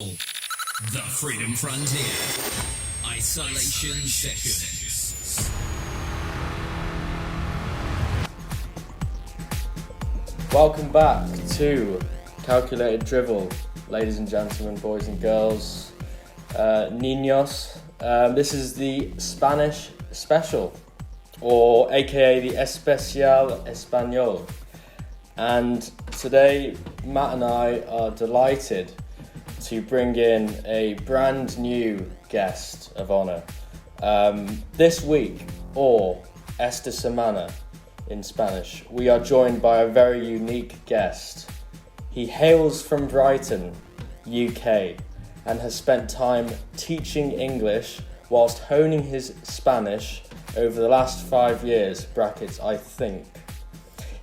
The Freedom Frontier. Isolation Sessions. Welcome back to Calculated Drivel, ladies and gentlemen, boys and girls, niños. This is the Spanish special, or aka the Especial Español. And today, Matt and I are delighted to bring in a brand new guest of honour. This week, or esta semana in Spanish, we are joined by a very unique guest. He hails from Brighton, UK, and has spent time teaching English whilst honing his Spanish over the last 5 years, brackets I think.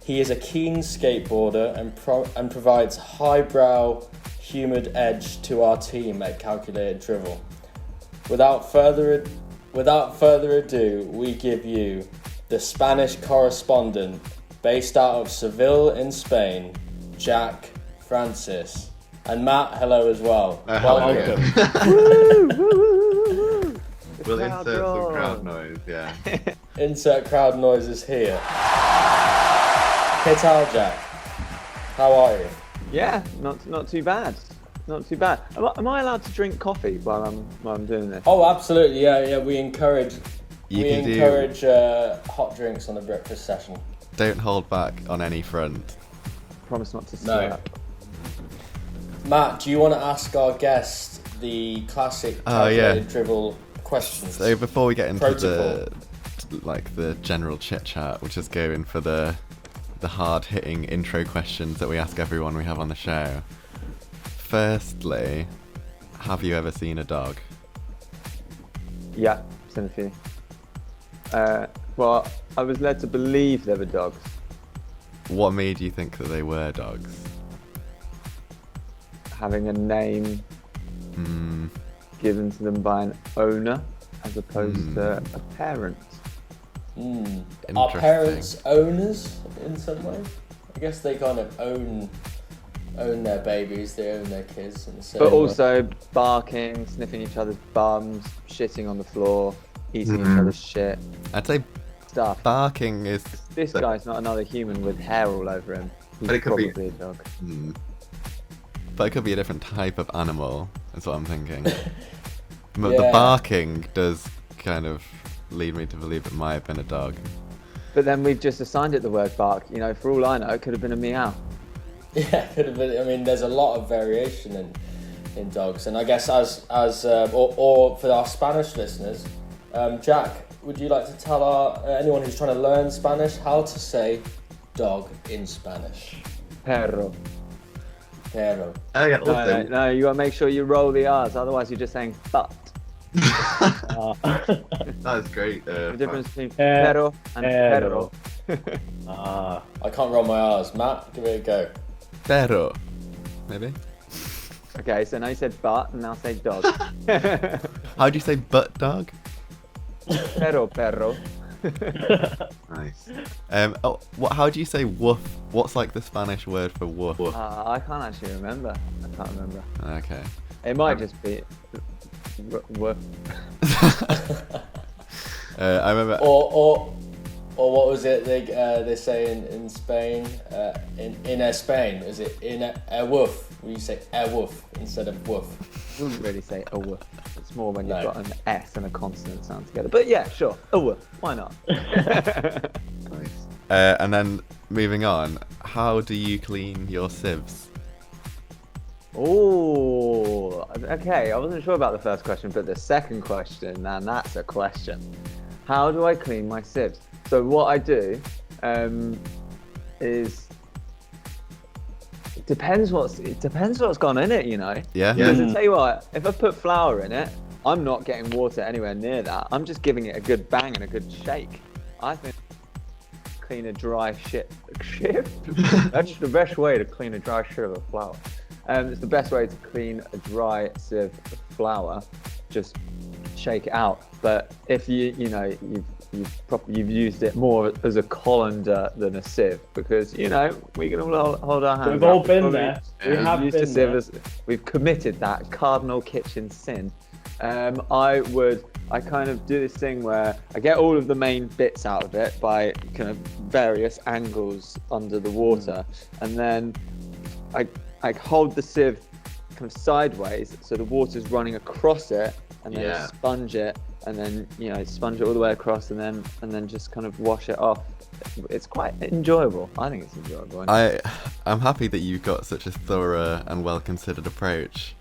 He is a keen skateboarder and provides highbrow, humoured edge to our team at Calculated Drivel. Without further ado, we give you the Spanish Correspondent, based out of Seville in Spain, Jack Francis. And Matt, hello as well. Welcome. We'll insert some crowd noise, yeah. Insert crowd noises here. ¿Qué tal, Jack? How are you? Yeah, not too bad. Not too bad. Am I allowed to drink coffee while I'm doing this? Oh, absolutely. Yeah. We encourage hot drinks on the breakfast session. Don't hold back on any front. Promise not to No. slap. Matt, do you want to ask our guest the classic Calculated Drivel questions? So before we get into Protocol. the general chit chat, we'll just go in for the hard hitting intro questions that we ask everyone we have on the show. Firstly, have you ever seen a dog? Yeah, seen a few. Well, I was led to believe they were dogs. What made you think that they were dogs? Having a name given to them by an owner as opposed to a parent. Are parents owners in some way? I guess they kind of own their babies, they own their kids in the same But way. also barking, sniffing each other's bums, shitting on the floor, eating each other's shit. I'd say Stuff. barking is... This guy's not another human with hair all over him. He's But it could be- probably a dog. But it could be a different type of animal, is what I'm thinking. But Yeah. the barking does kind of lead me to believe it might have been a dog. But then we've just assigned it the word bark. You know, for all I know, it could have been a meow. Yeah, could have been. I mean, there's a lot of variation in dogs, and I guess or for our Spanish listeners, Jack, would you like to tell anyone who's trying to learn Spanish how to say dog in Spanish? Perro. Perro. Oh yeah, No, you gotta make sure you roll the R's, otherwise you're just saying butt. That's great. The difference between perro and perro. I can't roll my R's. Matt, give it a go. Pero, maybe. Okay, so now you said butt, and now say dog. How do you say butt dog? Perro. Nice. How do you say woof? What's like the Spanish word for woof? I can't actually remember. Okay. It might just be woof. I remember. Or what was it they say in Spain? In Spain, is it in a woof? Where you say a woof instead of woof? Wouldn't really say a woof. It's more when you've No. got an S and a consonant sound together. But yeah, sure, a woof. Why not? Nice. And then moving on, how do you clean your sieves? Oh, okay. I wasn't sure about the first question, but the second question, man, that's a question. How do I clean my sieves? So what I do is it depends what's gone in it, you know. Yeah. Because I tell you what, if I put flour in it, I'm not getting water anywhere near that. I'm just giving it a good bang and a good shake. I think clean a dry shift. That's the best way to clean a dry sieve of flour. It's the best way to clean a dry sieve of flour. Just shake it out. But if you've you've used it more as a colander than a sieve, because we can all hold our hands. We've all up. been there. We We've have used a been sieve there. we've committed that cardinal kitchen sin. I kind of do this thing where I get all of the main bits out of it by kind of various angles under the water, and then I hold the sieve kind of sideways so the water's running across it, and then I sponge it, and then sponge it all the way across, and then just kind of wash it off. It's quite enjoyable. I think it's enjoyable. I'm happy that you've got such a thorough and well-considered approach,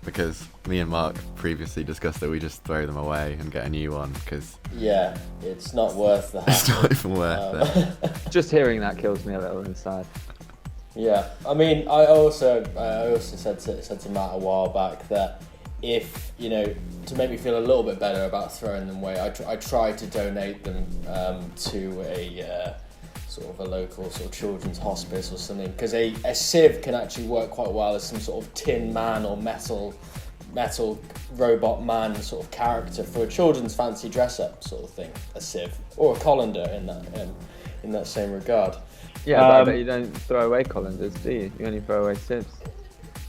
because me and Mark previously discussed that we just throw them away and get a new one, because Yeah, it's not worth the it's hassle. not even worth it. Just hearing that kills me a little inside. Yeah, I mean, I also said to Matt a while back that if to make me feel a little bit better about throwing them away, I try to donate them to a sort of a local sort of children's hospice or something, because a sieve can actually work quite well as some sort of tin man or metal robot man sort of character for a children's fancy dress up sort of thing. A sieve or a colander in that same regard. Yeah, but I bet you don't throw away colanders, do you? You only throw away sieves.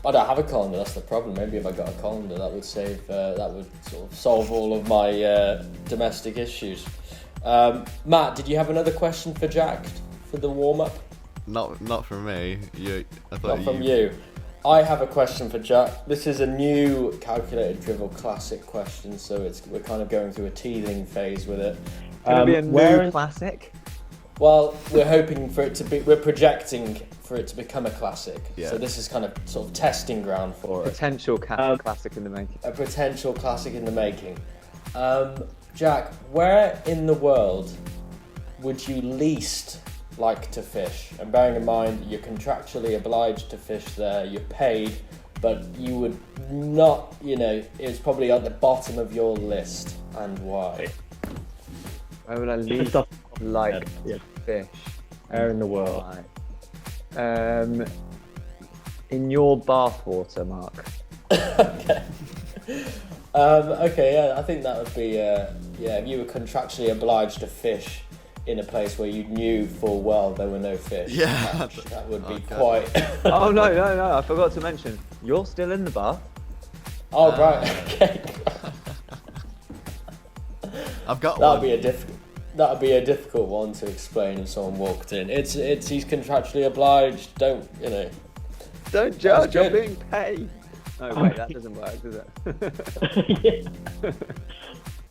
I don't have a colander, that's the problem. Maybe if I got a colander, that would that would sort of solve all of my domestic issues. Matt, did you have another question for Jack for the warm-up? Not from me. Not from you. I have a question for Jack. This is a new Calculated Drivel Classic question, so we're kind of going through a teething phase with it. Can it be a new classic? Well, we're projecting for it to become a classic. Yeah. So this is kind of sort of testing ground for it. Potential classic in the making. A potential classic in the making. Jack, where in the world would you least like to fish? And bearing in mind you're contractually obliged to fish there, you're paid, but you would not, it's probably at the bottom of your list, and why? Where would I least like to fish? Where in the world? Right. In your bathwater, Mark. Okay. Okay, yeah, I think that would be, if you were contractually obliged to fish in a place where you knew full well there were no fish. Yeah. That would be God. quite... Oh, no, I forgot to mention, you're still in the bath. Oh, right, okay. I've got That one. would be a difficult one to explain if someone walked in. It's he's contractually obliged. Don't judge, you're good. being paid. No, wait, that doesn't work, does it?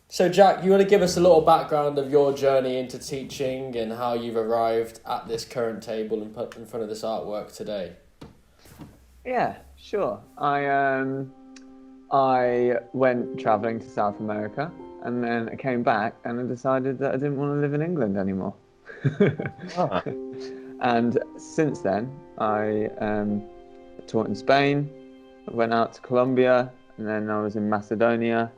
So, Jack, you want to give us a little background of your journey into teaching and how you've arrived at this current table and put in front of this artwork today? Yeah, sure. I went travelling to South America, and then I came back and I decided that I didn't want to live in England anymore. And since then, I taught in Spain, I went out to Colombia, and then I was in Macedonia,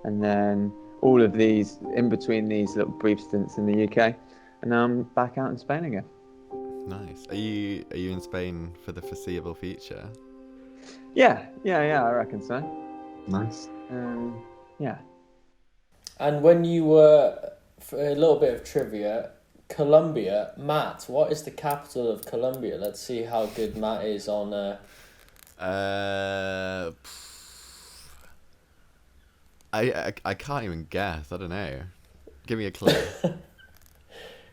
and then all of these, in between these little brief stints in the UK, and now I'm back out in Spain again. Nice. Are you in Spain for the foreseeable future? Yeah, I reckon so. Nice. Yeah. And when you were, for a little bit of trivia, Colombia, Matt, what is the capital of Colombia? Let's see how good Matt is on... I can't even guess. I don't know. Give me a clue.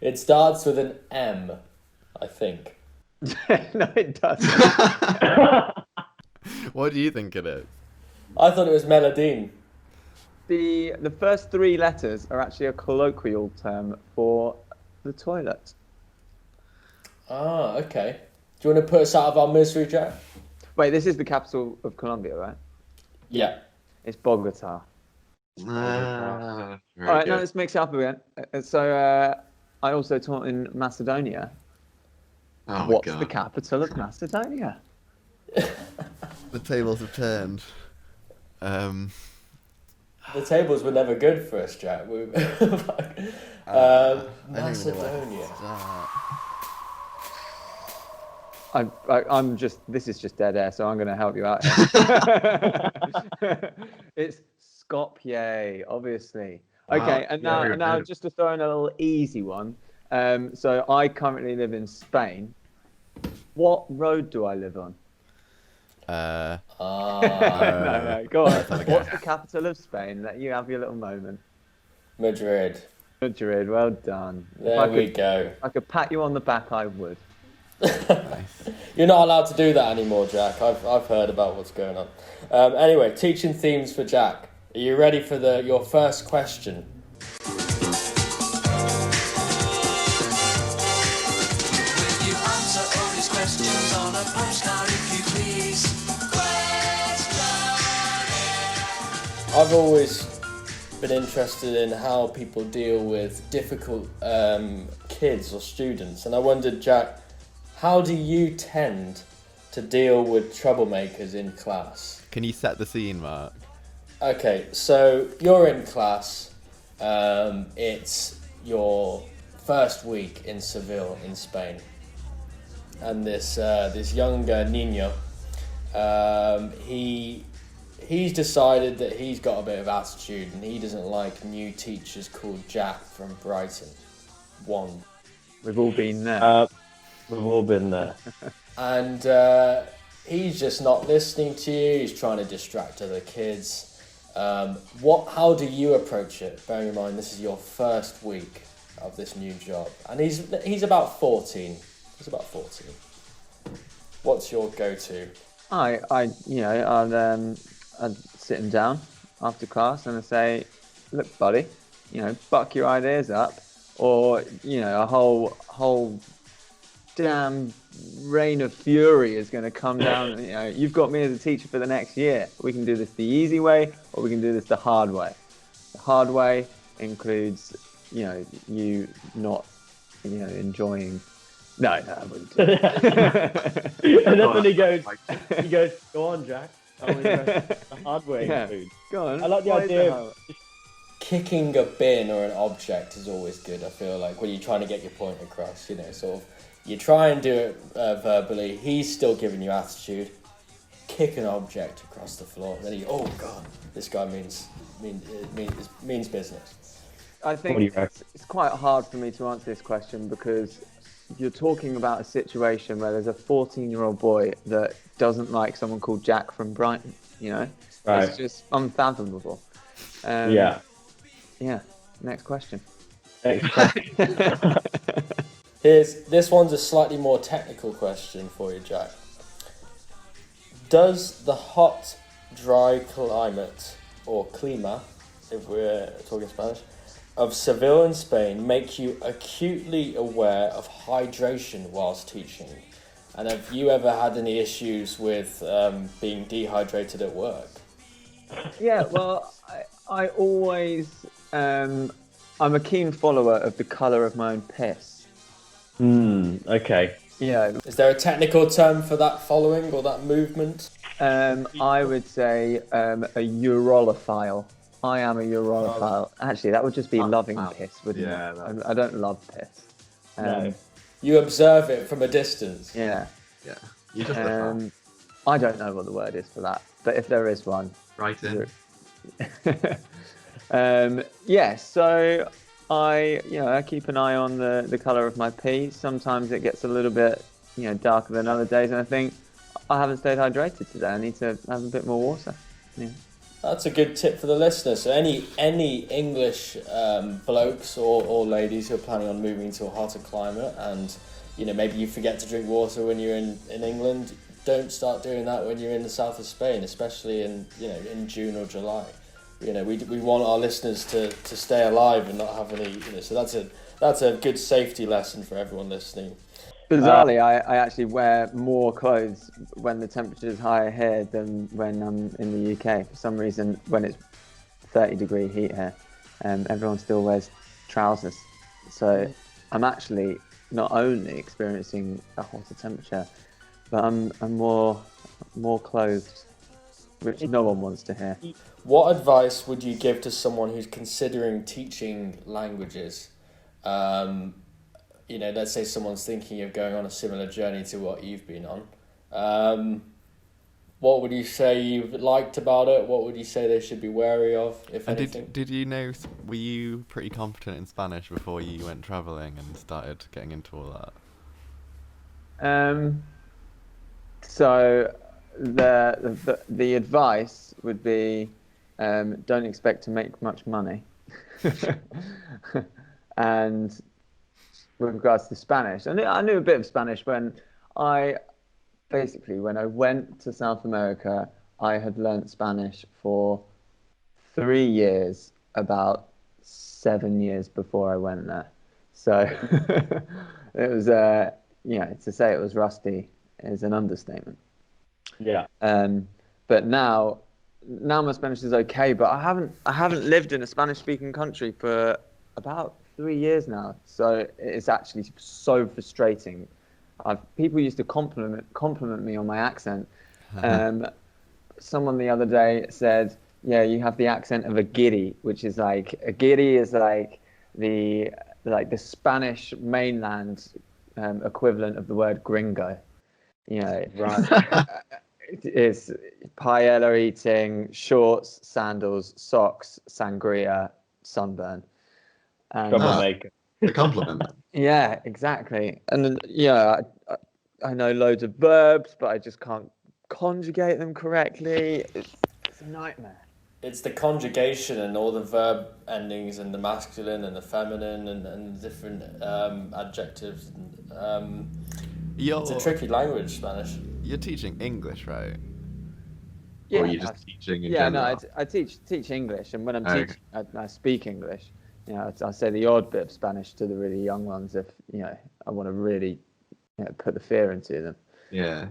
It starts with an M, I think. No, it doesn't. What do you think it is? I thought it was Medellin. The first three letters are actually a colloquial term for the toilet. Ah, okay. Do you want to put us out of our misery, Jack? Wait, this is the capital of Colombia, right? Yeah. It's Bogota. All right, now let's mix it up again. So I also taught in Macedonia. Oh What's my God. the capital of Macedonia? The tables have turned. The tables were never good for us, Jack. Macedonia. I'm just. This is just dead air, so I'm going to help you out here. It's Skopje, obviously. Okay, and yeah, now yeah. just to throw in a little easy one. So I currently live in Spain. What road do I live on? No, go on. What's the capital of Spain? Let you have your little moment. Madrid. Madrid, well done. There we go. I could pat you on the back, I would. Nice. You're not allowed to do that anymore, Jack. I've heard about what's going on. Anyway, teaching themes for Jack. Are you ready for your first question? Will you answer all these questions on a postcard if you please? I've always been interested in how people deal with difficult kids or students, and I wondered, Jack, how do you tend to deal with troublemakers in class? Can you set the scene, Mark? Okay, so you're in class. It's your first week in Seville in Spain, and this younger niño, he's decided that he's got a bit of attitude, and he doesn't like new teachers called Jack from Brighton. One. We've all been there. We've all been there. And he's just not listening to you. He's trying to distract other kids. How do you approach it? Bearing in mind this is your first week of this new job, and he's about 14. He's about 14. What's your go-to? I'd sit him down after class and I say, look, buddy, buck your ideas up, or a whole damn rain of fury is going to come down. You've got me as a teacher for the next year. We can do this the easy way, or we can do this the hard way. The hard way includes, you not, enjoying. No, I wouldn't do it. And that's when he goes, go on, Jack. The hard way food. Go on. I like the idea of Kicking a bin or an object is always good, I feel like, when you're trying to get your point across, sort of. You try and do it verbally, he's still giving you attitude. Kick an object across the floor, and then oh God, this guy means business. I think it's quite hard for me to answer this question because you're talking about a situation where there's a 14-year-old boy that doesn't like someone called Jack from Brighton, Right. It's just unfathomable. Yeah, next question. This one's a slightly more technical question for you, Jack. Does the hot, dry climate, or clima, if we're talking Spanish, of Seville in Spain make you acutely aware of hydration whilst teaching? And have you ever had any issues with being dehydrated at work? Yeah, well, I always, I'm a keen follower of the colour of my own piss. Okay. Yeah. Is there a technical term for that following or that movement? I would say a urolophile. I am a urolophile. Actually, that would just be loving piss, wouldn't it? I don't love piss. No. You observe it from a distance. Yeah. Yeah. You just I don't know what the word is for that, but if there is one. right in. So I keep an eye on the colour of my pee. Sometimes it gets a little bit, darker than other days, and I think I haven't stayed hydrated today. I need to have a bit more water. Yeah. That's a good tip for the listeners. So any English blokes or ladies who are planning on moving to a hotter climate, and maybe you forget to drink water when you're in England, don't start doing that when you're in the south of Spain, especially in June or July. We want our listeners to stay alive and not have any. So that's a good safety lesson for everyone listening. Bizarrely, I actually wear more clothes when the temperature is higher here than when I'm in the UK. For some reason, when it's 30-degree heat here, everyone still wears trousers. So I'm actually not only experiencing a hotter temperature, but I'm more clothed, which no one wants to hear. What advice would you give to someone who's considering teaching languages? Let's say someone's thinking of going on a similar journey to what you've been on. What would you say you liked about it? What would you say they should be wary of, if And anything? did you know? Were you pretty competent in Spanish before you went traveling and started getting into all that? So the advice would be, don't expect to make much money. And with regards to Spanish, I knew a bit of Spanish when I went to South America. I had learnt Spanish for 3 years, about 7 years before I went there. So it was, to say it was rusty is an understatement. Yeah. But now my Spanish is okay. But I haven't lived in a Spanish-speaking country for about 3 years now. So it's actually so frustrating. People used to compliment me on my accent. Someone the other day said, "Yeah, you have the accent of a giddy," which is like the Spanish mainland equivalent of the word gringo. You know, Right. it's paella eating, shorts, sandals, socks, sangria, sunburn. And Troublemaker. A compliment. yeah, exactly. And then, I know loads of verbs, but I just can't conjugate them correctly. It's a nightmare. It's the conjugation and all the verb endings and the masculine and the feminine and different adjectives. It's a tricky language, Spanish. You're teaching English, right? Yeah, Or are you just teaching in yeah, general? no, I teach English, and when I'm Okay. teaching, I speak English. You know, I say the odd bit of Spanish to the really young ones if I want to really put the fear into them. Yeah.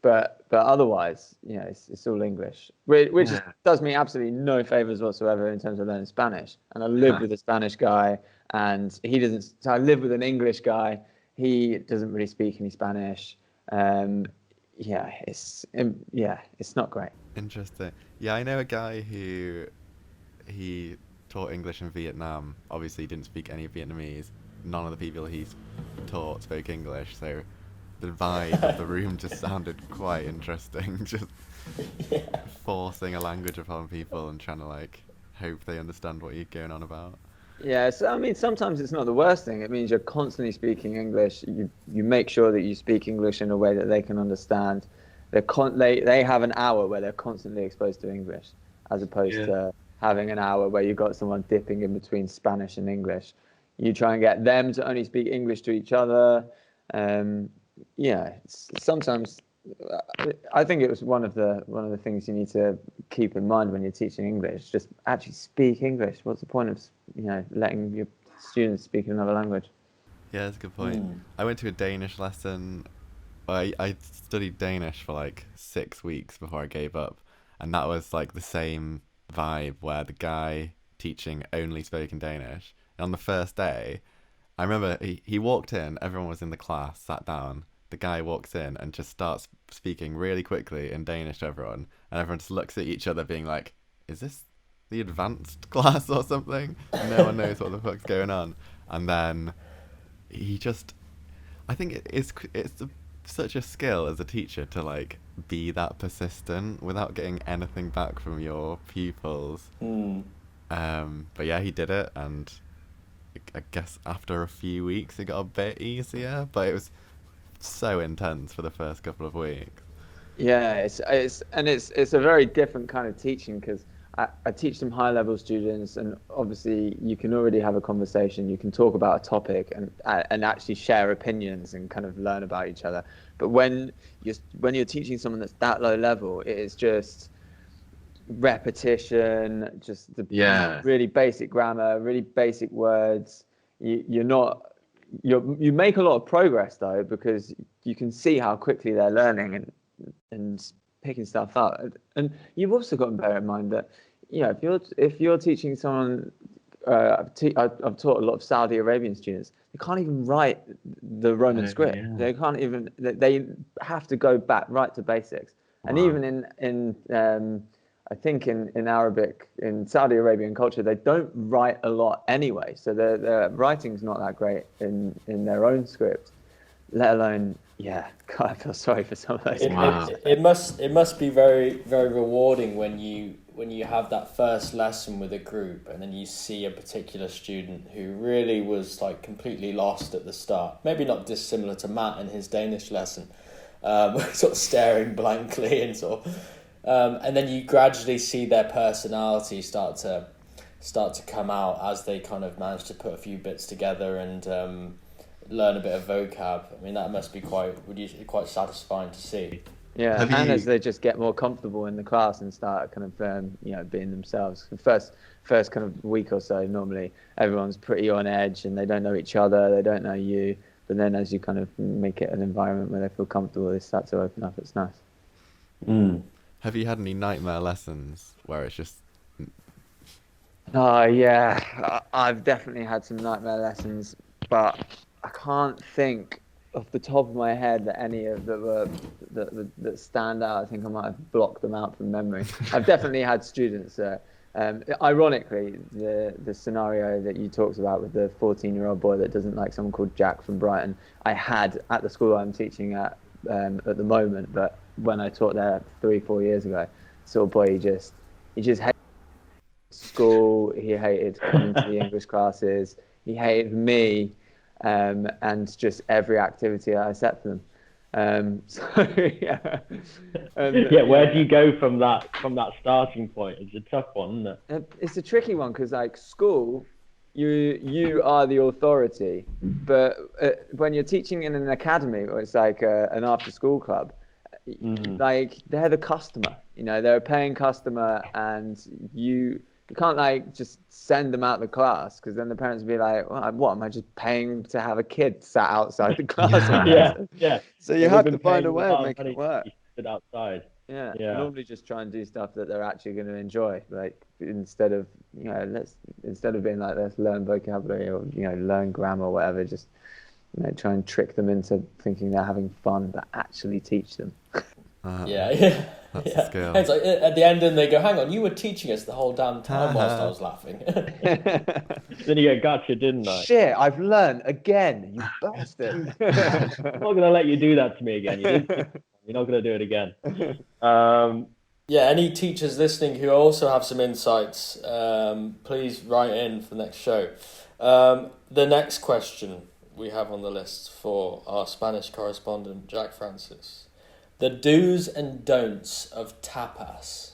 But otherwise, it's all English, which Yeah. does me absolutely no favors whatsoever in terms of learning Spanish. And I live with a Spanish guy, and he doesn't. So I live with an English guy. He doesn't really speak any Spanish. It's not great. Interesting. Yeah, I know a guy who he taught English in Vietnam. Obviously, he didn't speak any Vietnamese. None of the people he's taught spoke English, so the vibe of the room just sounded quite interesting. Just forcing a language upon people and trying to hope they understand what you're going on about. Yeah, so I mean, sometimes it's not the worst thing. It means you're constantly speaking English. You make sure that you speak English in a way that they can understand. They have an hour where they're constantly exposed to English, as opposed to having an hour where you've got someone dipping in between Spanish and English. You try and get them to only speak English to each other. Sometimes I think it was one of the things you need to keep in mind when you're teaching English. Just actually speak English. What's the point of letting your students speak another language? Yeah, that's a good point. I went to a Danish lesson. I studied Danish for 6 weeks before I gave up, and that was the same vibe where the guy teaching only spoke in Danish. And on the first day, I remember he walked in, everyone was in the class, sat down. The guy walks in and just starts speaking really quickly in Danish to everyone, and everyone just looks at each other being like, is this the advanced class or something? No one knows what the fuck's going on. And then I think it's such a skill as a teacher to be that persistent without getting anything back from your pupils. But yeah, he did it, and I guess after a few weeks it got a bit easier, but it was so intense for the first couple of weeks. Yeah, it's a very different kind of teaching, because I teach some high level students, and obviously you can already have a conversation, you can talk about a topic and actually share opinions and kind of learn about each other. But when you're teaching someone that's that low level, it is just repetition, just the really basic grammar, really basic words. You make a lot of progress though, because you can see how quickly they're learning and picking stuff up. And you've also got to bear in mind that if you're teaching someone, I've taught a lot of Saudi Arabian students. They can't even write the Roman script. Yeah. They can't even. They have to go back right to basics. And even in I think in Arabic, in Saudi Arabian culture, they don't write a lot anyway. So their writing's not that great in their own script, let alone Yeah, God, I feel sorry for some of those It, kids. it must be very, very rewarding when you have that first lesson with a group and then you see a particular student who really was like completely lost at the start. Maybe not dissimilar to Matt in his Danish lesson, sort of staring blankly and sort of, and then you gradually see their personality start to come out as they kind of manage to put a few bits together and learn a bit of vocab. I mean, that must be quite satisfying to see. Yeah, and as they just get more comfortable in the class and start kind of being themselves. The first kind of week or so, normally everyone's pretty on edge and they don't know each other, they don't know you. But then as you kind of make it an environment where they feel comfortable, they start to open up. It's nice. Have you had any nightmare lessons where it's just... Oh yeah, I've definitely had some nightmare lessons, but I can't think off the top of my head that any of that stand out. I think I might have blocked them out from memory. I've definitely had students. Ironically, the scenario that you talked about with the 14-year-old boy that doesn't like someone called Jack from Brighton, I had at the school I'm teaching at the moment. But when I taught there 3-4 years ago, saw a boy he just hated school. He hated coming to the English classes. He hated me. And just every activity I set for them. Where do you go from that starting point? It's a tough one, isn't it? It's a tricky one because like school, you are the authority, but when you're teaching in an academy or it's like an after-school club, like they're the customer. They're a paying customer, and you can't like just send them out the class because then the parents will be like, well, what am I just paying to have a kid sat outside the class? Yeah. So you have to find a way of making it work. Sit outside. Yeah. Normally just try and do stuff that they're actually going to enjoy. Like instead of being like, let's learn vocabulary or learn grammar or whatever, just try and trick them into thinking they're having fun, but actually teach them. That's a skill. It's like at the end, and they go, "Hang on, you were teaching us the whole damn time whilst I was laughing." Then you get gotcha, didn't I? Shit, I've learned again, you bastard. I'm not going to let you do that to me again. You're not going to do it again. Any teachers listening who also have some insights, please write in for the next show. The next question we have on the list for our Spanish correspondent, Jack Francis. The do's and don'ts of tapas.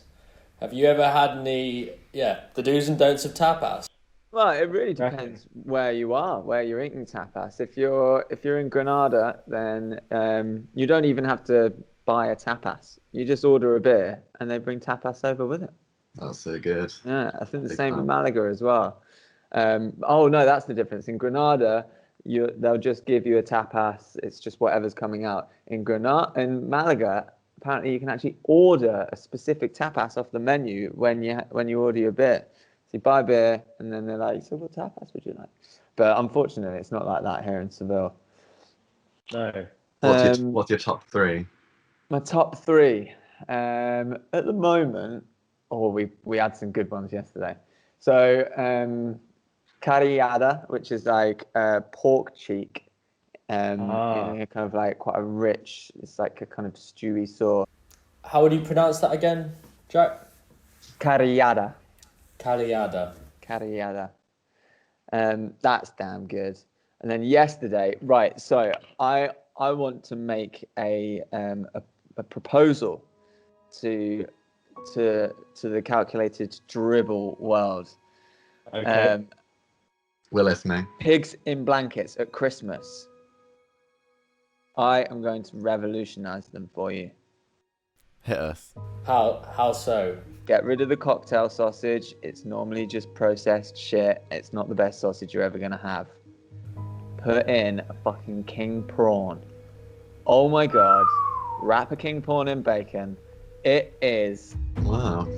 Have you ever had any... the do's and don'ts of tapas? Well, it really depends where you are, where you're eating tapas. If you're in Granada, then you don't even have to buy a tapas. You just order a beer and they bring tapas over with it. That's so good. Yeah, I think the same in Malaga as well. No, that's the difference. In Granada, they'll just give you a tapas. It's just whatever's coming out. In Malaga, apparently you can actually order a specific tapas off the menu when you order your beer. So you buy beer and then they're like, "So what tapas would you like?" But unfortunately, it's not like that here in Seville. No. What's your top three? My top three at the moment. We had some good ones yesterday. So. Carillada, which is like pork cheek, in a kind of like quite a rich, it's like a kind of stewy sauce. How would you pronounce that again, Jack? Carillada. That's damn good. And then yesterday, right? So I want to make a proposal to the calculated dribble world. Okay. We're listening. Pigs in blankets at Christmas. I am going to revolutionize them for you. Hit us. How so? Get rid of the cocktail sausage. It's normally just processed shit. It's not the best sausage you're ever going to have. Put in a fucking king prawn. Oh my God. Wrap a king prawn in bacon. It is... Wow.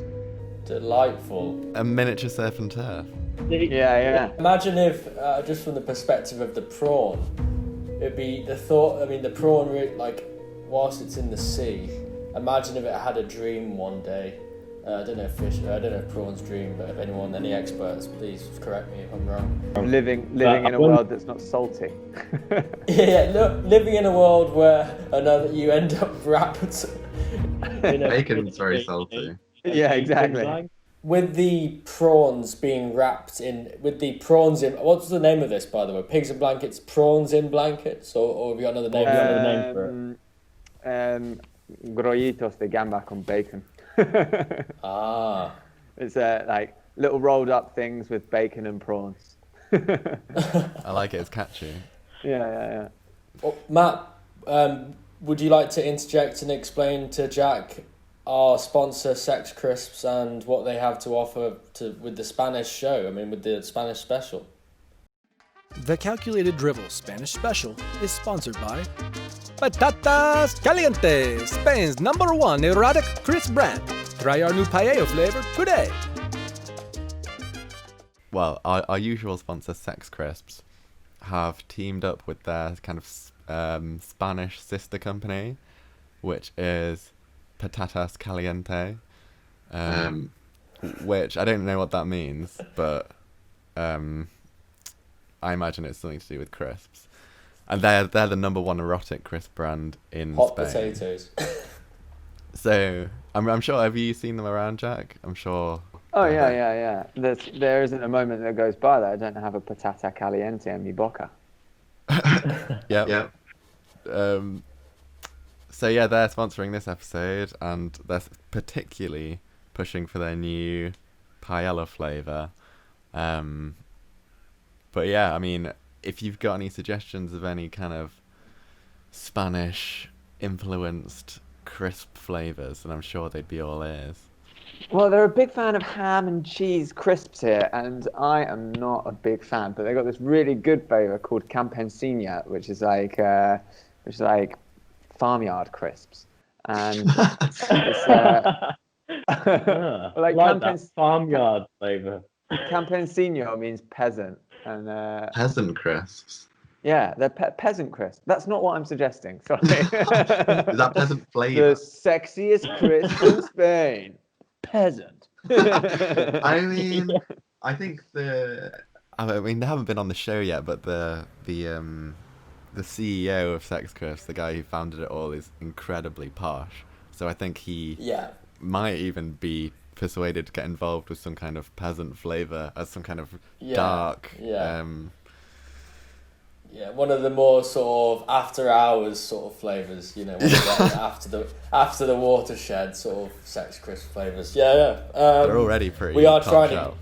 Delightful. A miniature surf and turf. Yeah. Imagine if, just from the perspective of the prawn, it'd be the thought, the prawn, like, whilst it's in the sea, imagine if it had a dream one day I don't know if fish. I don't know if prawns dream, but if anyone, any experts, please correct me if I'm wrong. Living in a world that's not salty. Yeah, living in a world where you end up wrapped Bacon's very salty. Yeah, exactly. with the prawns being wrapped in. With the prawns in. What's the name of this, by the way? Pigs in blankets, prawns in blankets, or have you got another name? Name for it. Grollitos de gamba con bacon. Ah. It's like little rolled up things with bacon and prawns. I like it. It's catchy. Yeah. Well, Matt, would you like to interject and explain to Jack our sponsor, Sex Crisps, and what they have to offer with the Spanish show? I mean, with the Spanish special. The Calculated Drivel Spanish Special is sponsored by Patatas Calientes, Spain's #1 erotic crisp brand. Try our new paella flavor today. Well, our usual sponsor, Sex Crisps, have teamed up with their kind of Spanish sister company, which is Patatas Caliente, which I don't know what that means, but I imagine it's something to do with crisps. And they're the #1 erotic crisp brand in Hot Spain. potatoes. So I'm sure. Have you seen them around, Jack? I'm sure. Oh yeah. There isn't a moment that goes by that I don't have a patata caliente in mi boca. Yep. So yeah, they're sponsoring this episode, and they're particularly pushing for their new paella flavor. But yeah, I mean, if you've got any suggestions of any kind of Spanish influenced crisp flavors, then I'm sure they'd be all ears. Well, they're a big fan of ham and cheese crisps here, and I am not a big fan. But they got this really good flavor called campesina, which is like farmyard crisps, and it's like that farmyard flavor. Campesino means peasant, and Peasant crisps. yeah, they're peasant crisps. That's not what I'm suggesting. Sorry. Is that peasant The flavor? sexiest crisp in Spain. Peasant. I mean, I think I mean, they haven't been on the show yet, but the CEO of Sex Crisps, the guy who founded it all, is incredibly posh. So I think he might even be persuaded to get involved with some kind of peasant flavor as some kind of dark. One of the more sort of after hours sort of flavors, one of the after the watershed sort of Sex Crisp flavors. They're already pretty. We are top trying shelf.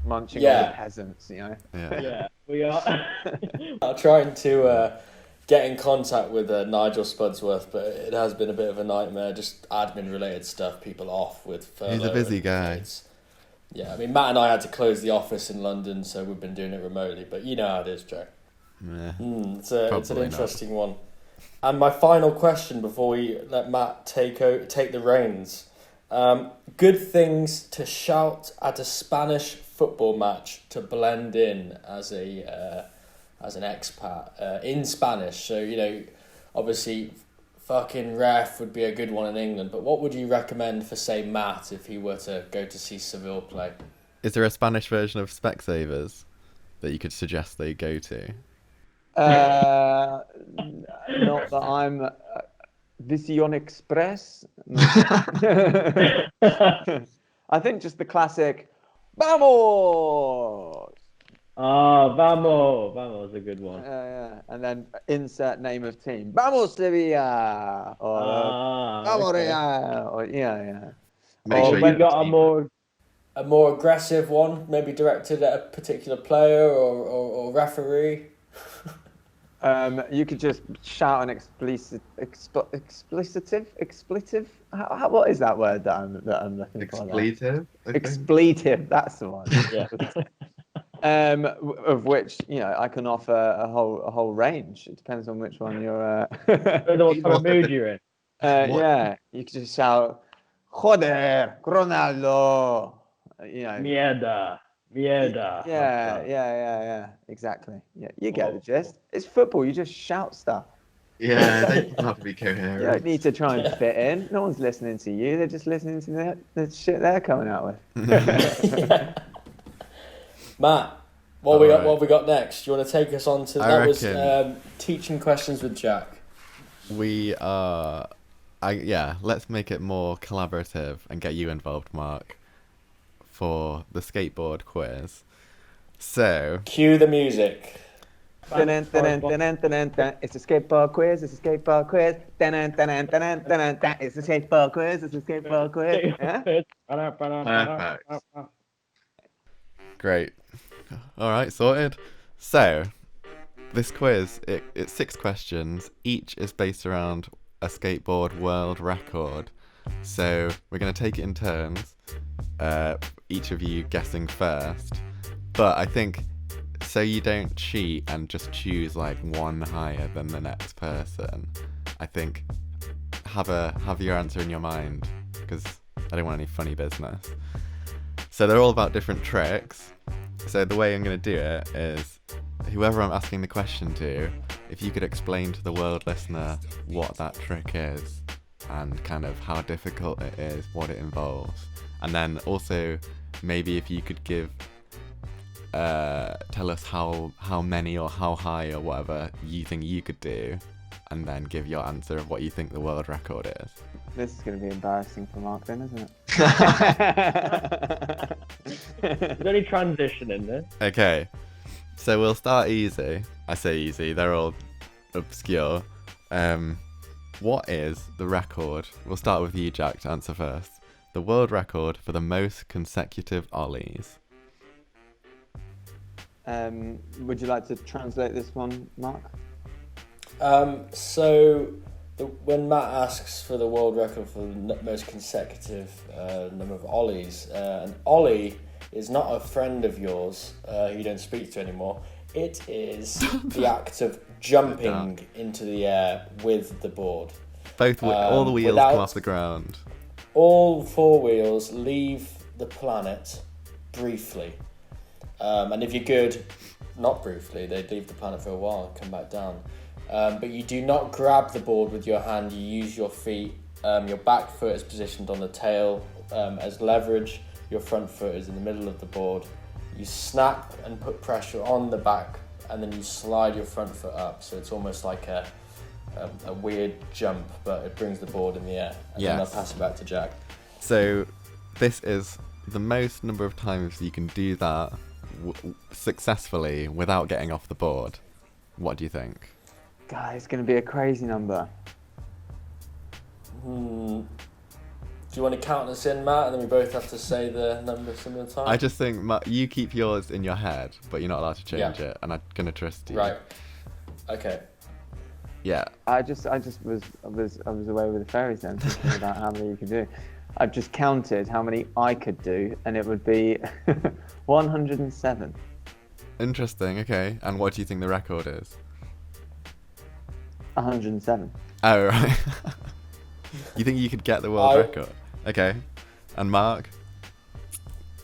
Munching on the peasants, Yeah, we are. I'm trying to get in contact with Nigel Spudsworth, but it has been a bit of a nightmare. Just admin-related stuff, people off with furlough. He's a busy guy. Yeah, I mean, Matt and I had to close the office in London, so we've been doing it remotely. But you know how it is, Joe. Yeah, it's an interesting one. And my final question before we let Matt take the reins. Good things to shout at a Spanish football match to blend in as an expat in Spanish. So, obviously fucking ref would be a good one in England, but what would you recommend for, say, Matt if he were to go to see Seville play? Is there a Spanish version of Specsavers that you could suggest they go to? Not that I'm Vision Express. I think just the classic Vamos! Vamos, a good one. Yeah. And then insert name of team. Vamos Sevilla! Or Vamos Real! Or, yeah. We got a more aggressive one, maybe directed at a particular player or referee. You could just shout an expletive. What is that word that I'm looking for? Expletive. Expletive. That's the one. Yeah. Of which I can offer a whole range. It depends on which one you're. What kind of mood you're in. Yeah, you could just shout, "Joder, Ronaldo." Mierda. Yeah. Exactly. Yeah, you get the gist. It's football. You just shout stuff. Yeah, they don't have to be You don't coherent. need to try and fit in. No one's listening to you. They're just listening to the shit they're coming out with. Matt, what we got? Alright. What have we got next? Do you want to take us on to I that? Was reckon- teaching questions with Jack. We are... let's make it more collaborative and get you involved, Mark, for the skateboard quiz. So, Cue the music. Dun-dun, dun-dun, dun-dun, dun-dun, dun. It's a skateboard quiz. It's a skateboard quiz. Dun-dun, dun-dun, dun-dun, dun-dun, dun. It's a skateboard quiz. It's a skateboard quiz. Yeah? Perfect. Great. Alright, sorted. So, this quiz, it's 6 questions. Each is based around a skateboard world record. So, we're going to take it in turns. Each of you guessing first. But I think, so you don't cheat and just choose like one higher than the next person, I think have your answer in your mind, because I don't want any funny business. So they're all about different tricks. So the way I'm going to do it is, whoever I'm asking the question to, if you could explain to the world listener what that trick is and kind of how difficult it is, what it involves. And then also maybe if you could give tell us how many or how high or whatever you think you could do, and then give your answer of what you think the world record is. This is going to be embarrassing for Mark then, isn't it? There's only transition in there. Okay, so we'll start easy. I say easy, they're all obscure. What is the record? We'll start with you, Jack, to answer first. The world record for the most consecutive ollies. Would you like to translate this one, Mark? When Matt asks for the world record for the most consecutive number of ollies, an ollie is not a friend of yours who you don't speak to anymore. It is the act of jumping into the air with the board. All the wheels come off the ground. All 4 wheels leave the planet briefly. And if you're good, not briefly, they leave the planet for a while and come back down. But you do not grab the board with your hand, you use your feet. Your back foot is positioned on the tail as leverage, your front foot is in the middle of the board. You snap and put pressure on the back, and then you slide your front foot up, so it's almost like a weird jump, but it brings the board in the air. And then I'll pass it back to Jack. So this is the most number of times you can do that successfully without getting off the board. What do you think? God, it's going to be a crazy number. Do you want to count us in, Matt, and then we both have to say the number similar time? I just think you keep yours in your head, but you're not allowed to change it, and I'm gonna trust you. Right. Okay. Yeah. I was away with the fairies then, thinking about how many you could do. I've just counted how many I could do, and it would be 107. Interesting. Okay. And what do you think the record is? 107. Oh, right. You think you could get the world record? Okay. And Mark?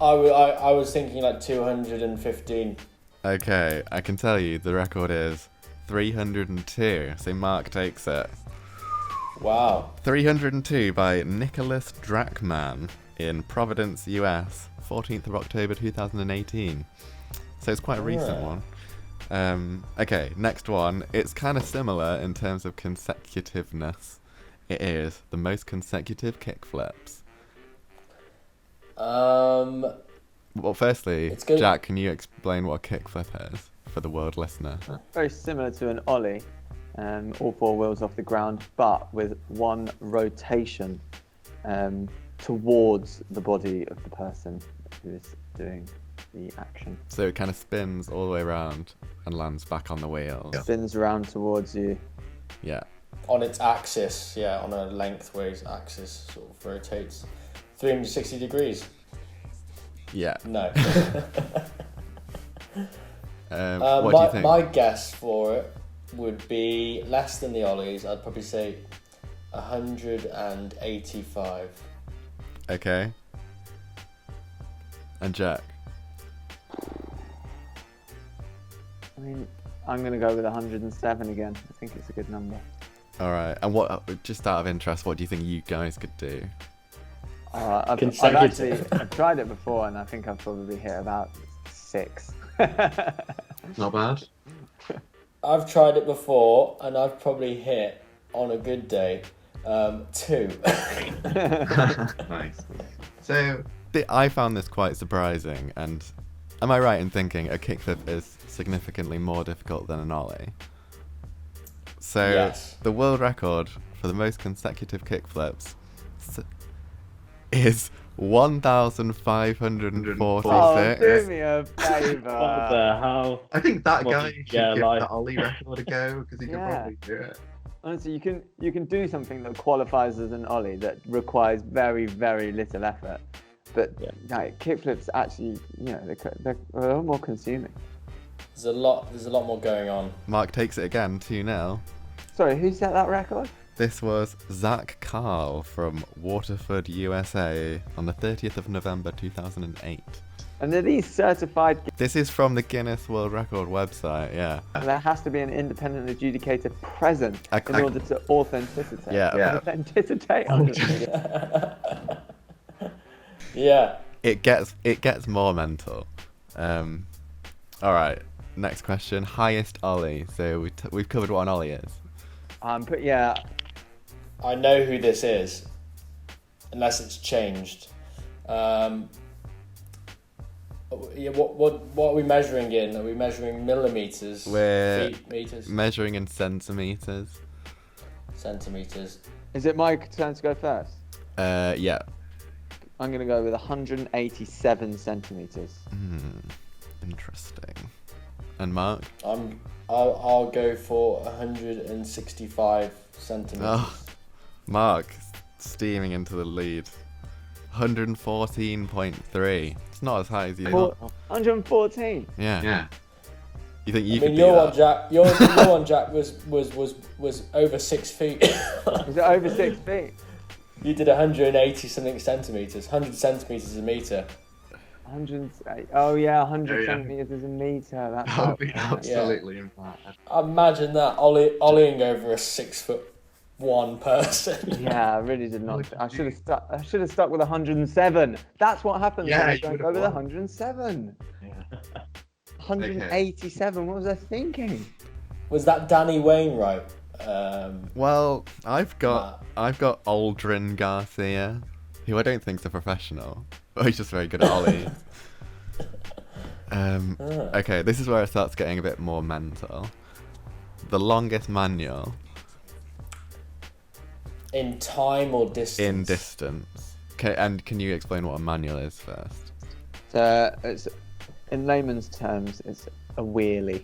I was thinking like 215. Okay, I can tell you the record is 302. So Mark takes it. Wow. 302 by Nicholas Drachman in Providence, US, 14th of October 2018. So it's quite a recent one. Okay, next one. It's kind of similar in terms of consecutiveness. It is the most consecutive kickflips. Well, firstly, Jack, can you explain what a kickflip is for the world listener? Very similar to an ollie, all 4 wheels off the ground, but with one rotation towards the body of the person who is doing the action. So it kind of spins all the way around and lands back on the wheels. Spins around towards you. Yeah. On its axis, on a lengthways axis, sort of rotates 360 degrees. Yeah. No. What do you think? My guess for it would be less than the ollies. I'd probably say 185. Okay. And Jack? I mean, I'm going to go with 107 again. I think it's a good number. All right. And what? Just out of interest, what do you think you guys could do? I've Consecutive. I've tried it before, and I think I've probably hit about 6. Not bad. I've tried it before, and I've probably hit, on a good day, 2. Nice. So, I found this quite surprising, and am I right in thinking a kickflip is significantly more difficult than an ollie? So Yes. the world record for the most consecutive kickflips is 1,546. Oh, do me a What favour. the hell? I think that What guy did you should get, give like? the Ollie record a go because he could Yeah. probably do it. Honestly, you can do something that qualifies as an ollie that requires very, very little effort. But like, kickflips actually, they're a lot more consuming. There's a lot more going on. Mark takes it again, 2-0. Sorry, who set that record? This was Zach Carl from Waterford, USA, on the 30th of November 2008. And are these certified? This is from the Guinness World Record website, yeah. There has to be an independent adjudicator present in order to authenticate. Yeah. Authenticate. Yeah. It gets more mental. All right, next question. Highest ollie. So we've covered what an ollie is. But yeah, I know who this is, unless it's changed. Yeah, what are we measuring in? Are we measuring millimeters? We're feet, meters, measuring in centimeters. centimeters? is it my turn to go first? Yeah. I'm going to go with 187 centimeters. Interesting. And Mark? I'll go for 165 centimeters. Oh, Mark steaming into the lead. 114.3. It's not as high as you thought. 114. Yeah. Yeah. You think you I could mean, do your one, that? Jack. Your one, Jack, was over 6 feet. Is it over 6 feet? You did 180 something centimeters. 100 centimeters is a meter. 100. Oh yeah, 100 Oh, yeah. centimeters is a meter. That's That would be right. absolutely mad. Imagine that ollieing over a 6'1" person. Yeah, I really did not. I should have stuck with 107. That's what happens Yeah, when I you don't would've go with won. 107. Yeah. 187. What was I thinking? Was that Danny Wainwright? Well, I've got Aldrin Garcia, who I don't think's a professional, but he's just very good at ollies. Okay, this is where it starts getting a bit more mental. The longest manual In time or distance? in distance. Okay, and can you explain what a manual is first? It's in layman's terms, it's a wheelie.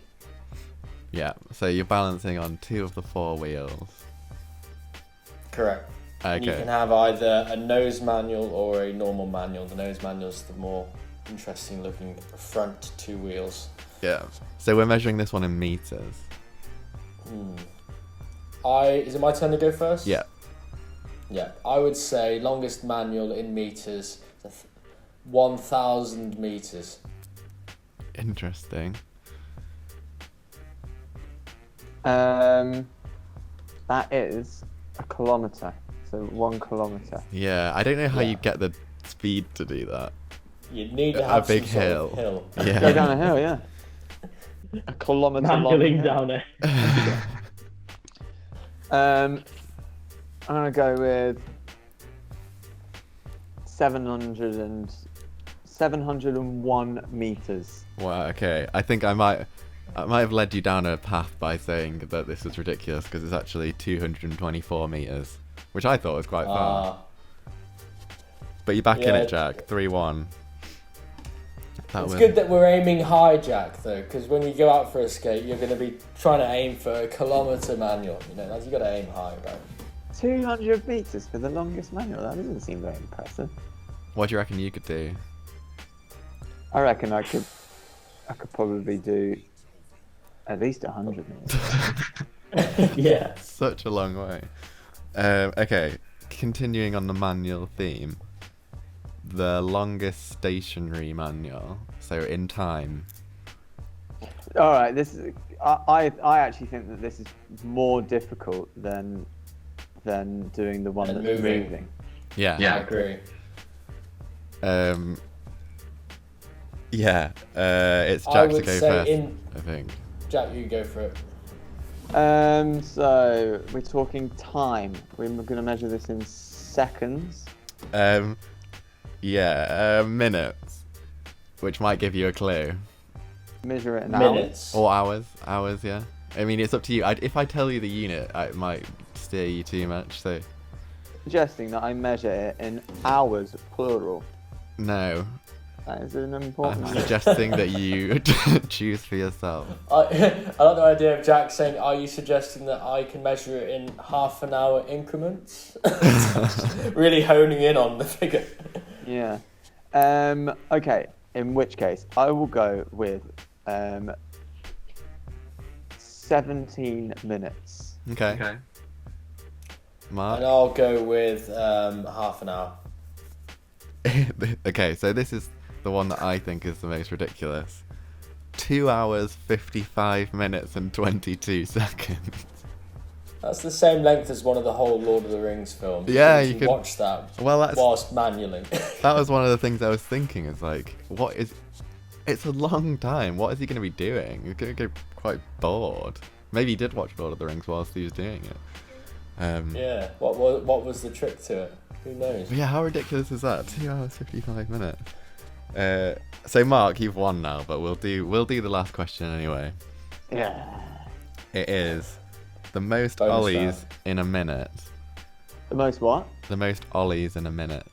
Yeah, so you're balancing on 2 of the 4 wheels. Correct. And you Okay. can have either a nose manual or a normal manual. The nose manual's the more interesting looking front 2 wheels. Yeah. So we're measuring this one in meters. Is it my turn to go first? Yeah. Yeah. I would say longest manual in meters, 1,000 meters. Interesting. That is a kilometer. So 1 kilometer. Yeah, I don't know how Yeah. you get the speed to do that. You'd need to A have big some sort hill. of hill. Go Yeah. down a hill, yeah. A kilometer long. Manualing hill. down it. I'm gonna go with 701 meters. Wow, okay. I think I might have led you down a path by saying that this was ridiculous because it's actually 224 meters, which I thought was quite far. But you're back in Yeah, it, Jack. 3-1. It's good that we're aiming high, Jack, though, because when you go out for a skate, you're going to be trying to aim for a kilometre manual. You know, you got to aim high, right? 200 meters for the longest manual. That doesn't seem very impressive. What do you reckon you could do? I reckon I could probably do at least 100 meters. Yeah. Such a long way. Okay, continuing on the manual theme. The longest stationary manual, so in time. All right, this is. I actually think that this is more difficult than doing the one And that's moving. moving. Yeah. I agree. Yeah. It's I Jack to would go say first, I think. Jack, you go for it. So we're talking time. We're going to measure this in seconds. Minutes, which might give you a clue. Measure it in hours. Minutes. Or hours, yeah. I mean, it's up to you. If I tell you the unit, it might steer you too much, so... Suggesting that I measure it in hours, plural. No. That is an important. I'm suggesting that you choose for yourself. I like the idea of Jack saying, "Are you suggesting that I can measure it in half an hour increments?" Really honing in on the figure. Yeah. Okay. In which case, I will go with 17 minutes. Okay. Okay. Mark? And I'll go with half an hour. Okay, so this is the one that I think is the most ridiculous. 2 hours, 55 minutes and 22 seconds. That's the same length as one of the whole Lord of the Rings films. Yeah, you you can could- watch that Well, that's... whilst manually. That was one of the things I was thinking, is like, what is... It's a long time. What is he going to be doing? He's going to go quite bored. Maybe he did watch Lord of the Rings whilst he was doing it. Yeah. What was the trick to it? Who knows? But yeah, how ridiculous is that? 2 hours, 55 minutes. So Mark, you've won now, but we'll do the last question anyway. Yeah. It is the most Bonus ollies round. in a minute. The most what? The most ollies in a minute.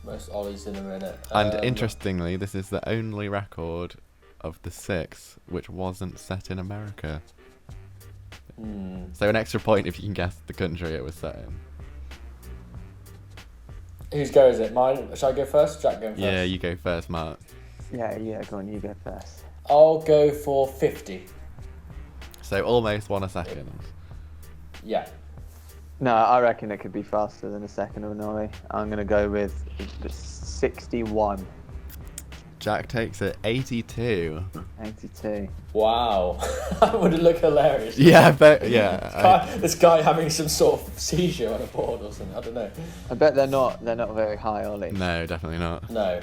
Most ollies in a minute. And interestingly, this is the only record of the 6 which wasn't set in America. So an extra point if you can guess the country it was set in. Whose go is it? Mine? Shall I go first? Jack going first? Yeah, you go first, Mark. Yeah, go on, you go first. I'll go for 50. So almost 1 a second. Yeah. No, I reckon it could be faster than a second of Norway. I'm going to go with 61. Jack takes it 82. 82. Wow. That would look hilarious. Yeah, but yeah. This guy having some sort of seizure on a board or something. I don't know. I bet they're not very high, Ollie. No, definitely not. No.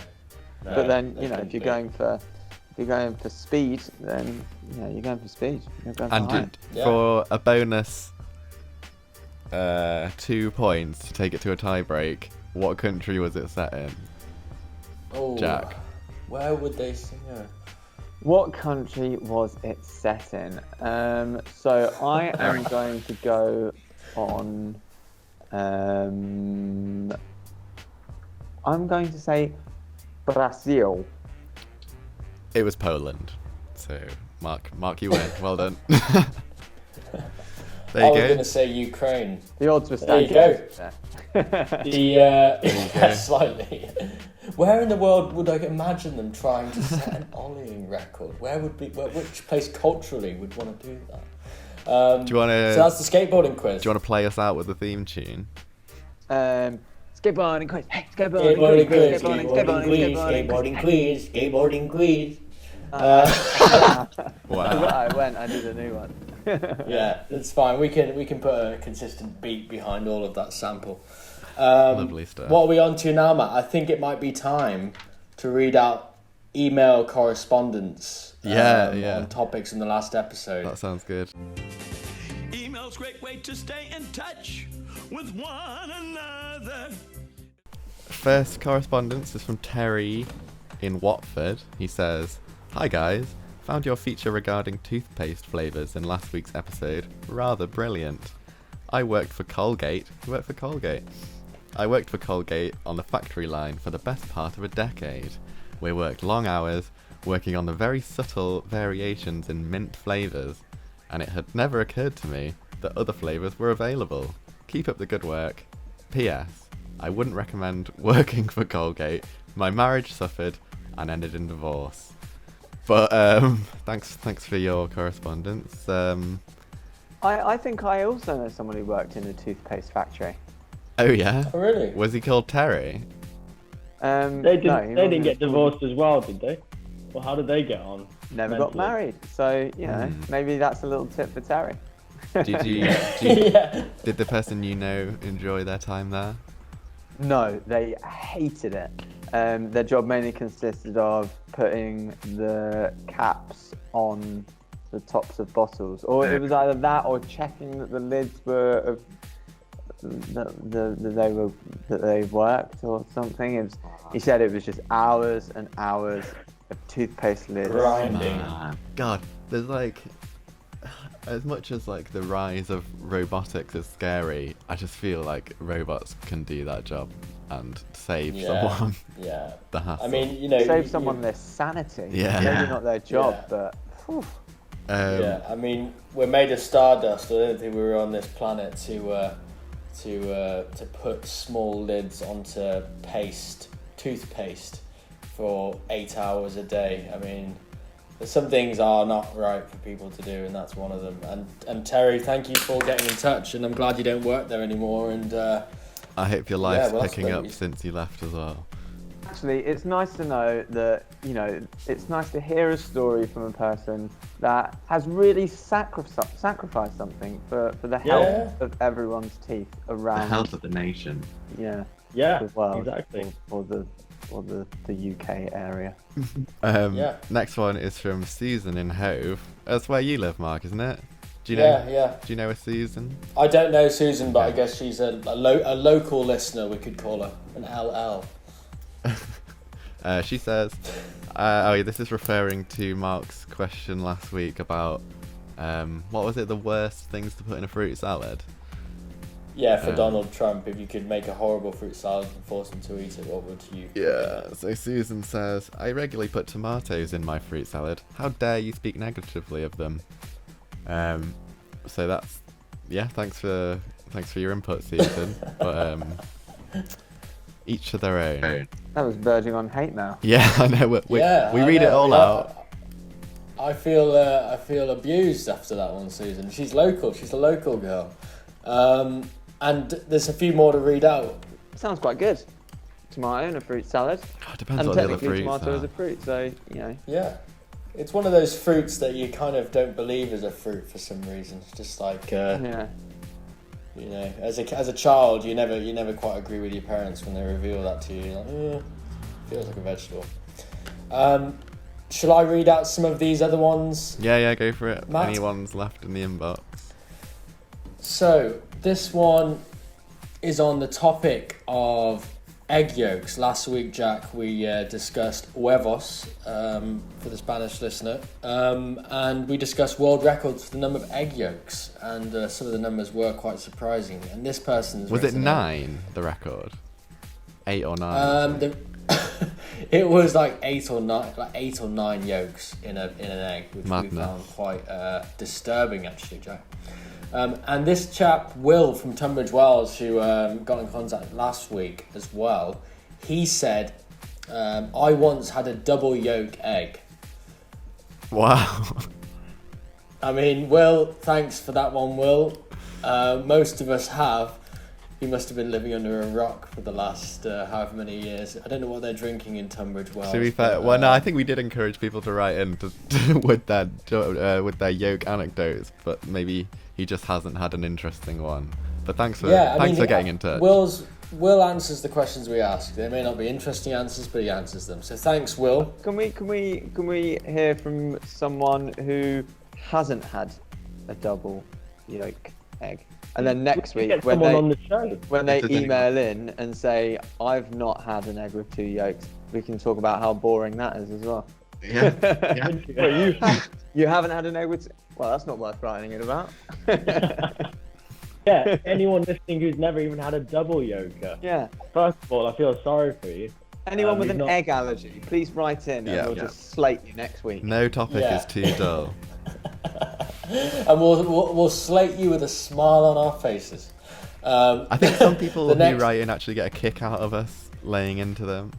But then, they you know, couldn't if you're be. going for speed, then you're going for speed. You're going for And high. Yeah. for a bonus 2 points to take it to a tie break, what country was it set in? Oh, Jack. Where would they sing her? What country was it set in? So I am going to go on. I'm going to say Brazil. It was Poland. So Mark, you win. Well done. There I you was go. going to say Ukraine. The odds were There you stacked. Yeah, slightly. Where in the world would I imagine them trying to set an ollieing record? Which place culturally would want to do that? Do you want So to? that's the skateboarding quiz. Do you want to play us out with the theme tune? Skateboarding quiz. Hey, Skateboarding quiz, skateboarding quiz. skateboarding quiz. Wow. I did a new one. Yeah, it's fine. We can put a consistent beat behind all of that sample. Lovely stuff. What are we on to now, Matt? I think it might be time to read out email correspondence. Yeah. On topics in the last episode. That sounds good. Email's a great way to stay in touch with one another. First correspondence is from Terry in Watford. He says, "Hi guys, found your feature regarding toothpaste flavours in last week's episode rather brilliant. I worked for Colgate. You worked for Colgate? I worked for Colgate on the factory line for the best part of a decade. We worked long hours, working on the very subtle variations in mint flavours, and it had never occurred to me that other flavours were available. Keep up the good work. P.S. I wouldn't recommend working for Colgate. My marriage suffered and ended in divorce." But thanks for your correspondence. I think I also know someone who worked in a toothpaste factory. Oh yeah? Oh, really? Was he called Terry? They didn't get divorced as well, did they? Well, how did they get on? never got Mentally. married. So, you know, maybe that's a little tip for Terry. Did you? Yeah. Did the person you know enjoy their time there? No, they hated it. Their job mainly consisted of putting the caps on the tops of bottles, or it was either that or checking that the lids were that they worked or something. He said it was just hours and hours of toothpaste lids. Grinding. God, there's like, as much as like the rise of robotics is scary, I just feel like robots can do that job and save someone Yeah. the hassle. I mean, you know, Save someone their sanity. Yeah. Maybe not their job, Yeah. but. Whew. Yeah, I mean, we're made of stardust. I don't think we were on this planet to put small lids onto toothpaste, for 8 hours a day. I mean, some things are not right for people to do, and that's one of them. And Terry, thank you for getting in touch, and I'm glad you don't work there anymore. And I hope your life's well, picking up that's- since you left as well. Actually, it's nice to know that, you know, it's nice to hear a story from a person that has really sacrificed something for the health of everyone's teeth The around health of the nation. yeah, Yeah, the world exactly. or the UK area. Yeah. Next one is from Susan in Hove. That's where you live, Mark, isn't it? Do you know? yeah. Do you know a Susan? I don't know Susan, but I guess she's a local listener. We could call her an LL. She says, oh yeah, this is referring to Mark's question last week about, what was it, the worst things to put in a fruit salad? Yeah, for Donald Trump, if you could make a horrible fruit salad and force him to eat it, what would you? Yeah, so Susan says, I regularly put tomatoes in my fruit salad. How dare you speak negatively of them? So that's, yeah, thanks for your input, Susan. But each to their own. That was verging on hate now. Yeah, I know. We I read it know, all yeah. out. I feel abused after that one, Susan. She's local. She's a local girl. And there's a few more to read out. Sounds quite good. Tomato and a fruit salad. Oh, it depends And what the other technically fruits tomato is are. a fruit, so, you know. Yeah, it's one of those fruits that you kind of don't believe is a fruit for some reason. It's just like Yeah. you know, as a child, you never quite agree with your parents when they reveal that to you. You're like, feels like a vegetable. Shall I read out some of these other ones? Yeah, go for it. Matt? Any ones left in the inbox? So this one is on the topic of egg yolks. Last week, Jack, we discussed huevos for the Spanish listener, and we discussed world records for the number of egg yolks, and some of the numbers were quite surprising. And this person's Was it written 9, the record? 8 or 9? It was like 8 or 9 yolks in an egg, which Madness. we found quite disturbing, actually, Jack. And this chap, Will from Tunbridge Wells, who got in contact last week as well, he said, I once had a double yolk egg. Wow. I mean, Will, thanks for that one, Will. Most of us have. You must have been living under a rock for the last however many years. I don't know what they're drinking in Tunbridge Wells. To be fair, well, no, I think we did encourage people to write in with their yolk anecdotes, but maybe he just hasn't had an interesting one. But thanks for getting in touch. Will answers the questions we ask. They may not be interesting answers, but he answers them. So thanks, Will. Can we hear from someone who hasn't had a double yolk egg? And then next week, Get when someone they on the show. when they If there's email in and say, I've not had an egg with 2 yolks, we can talk about how boring that is as well. Yeah. Yeah. Well, You haven't had an egg with... Well, that's not worth writing in about. yeah, anyone listening who's never even had a double yolker. Yeah. First of all, I feel sorry for you. Anyone with we've an not- egg allergy, please write in and Yeah. we'll just slate you next week. No topic Yeah. is too dull. And we'll slate you with a smile on our faces. I think some people The who next- write in actually get a kick out of us laying into them.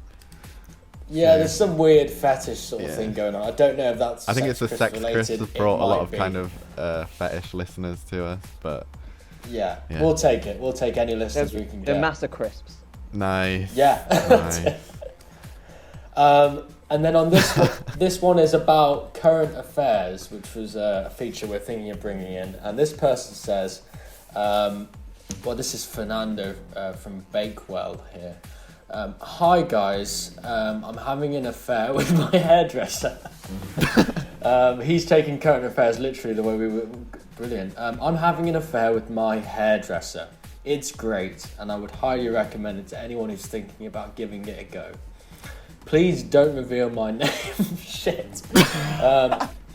Yeah, there's some weird fetish sort of Yeah. thing going on. I don't know if that's I think it's the Sex Chris related. has It brought a lot might of be. kind of fetish listeners to us, but Yeah, Yeah. we'll take it. We'll take any listeners we can They're get. Massa crisps. nice. Yeah. Nice. And then on this one, this one is about current affairs, which was a feature we're thinking of bringing in. And this person says, well, this is Fernando from Bakewell here. Hi guys, I'm having an affair with my hairdresser. He's taking current affairs literally the way we were. Brilliant. I'm having an affair with my hairdresser. It's great, and I would highly recommend it to anyone who's thinking about giving it a go. Please don't reveal my name. Shit.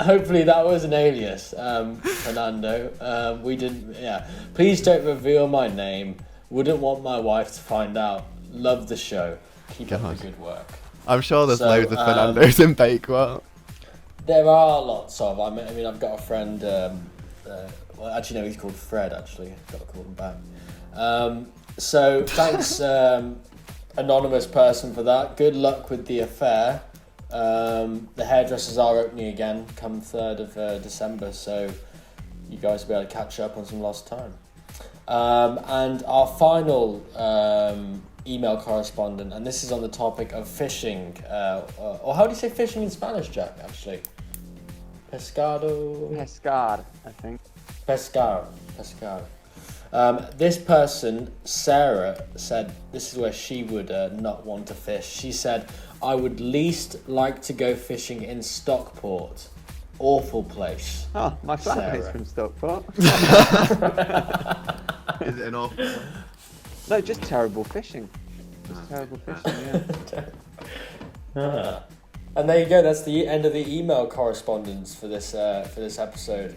Hopefully that was an alias, Fernando. We didn't. Yeah. Please don't reveal my name. Wouldn't want my wife to find out. Love the show. Keep up the good work. I'm sure there's loads of Fernandos in Bakewell. There are lots of. I mean, I've got a friend. Well, actually, no, he's called Fred. Actually, got to call him back. So thanks, anonymous person, for that. Good luck with the affair. The hairdressers are opening again come 3rd of December, so you guys will be able to catch up on some lost time. And our final email correspondent, and this is on the topic of fishing, or how do you say fishing in Spanish, Jack, actually? Pescado? Pescar, I think. Pescar. This person, Sarah, said this is where she would not want to fish. She said, I would least like to go fishing in Stockport. Awful place. Oh, my flatmate's Sarah. from Stockport. Is it an awful place? No, just terrible fishing. Just terrible fishing, yeah. And there you go. That's the end of the email correspondence for this episode.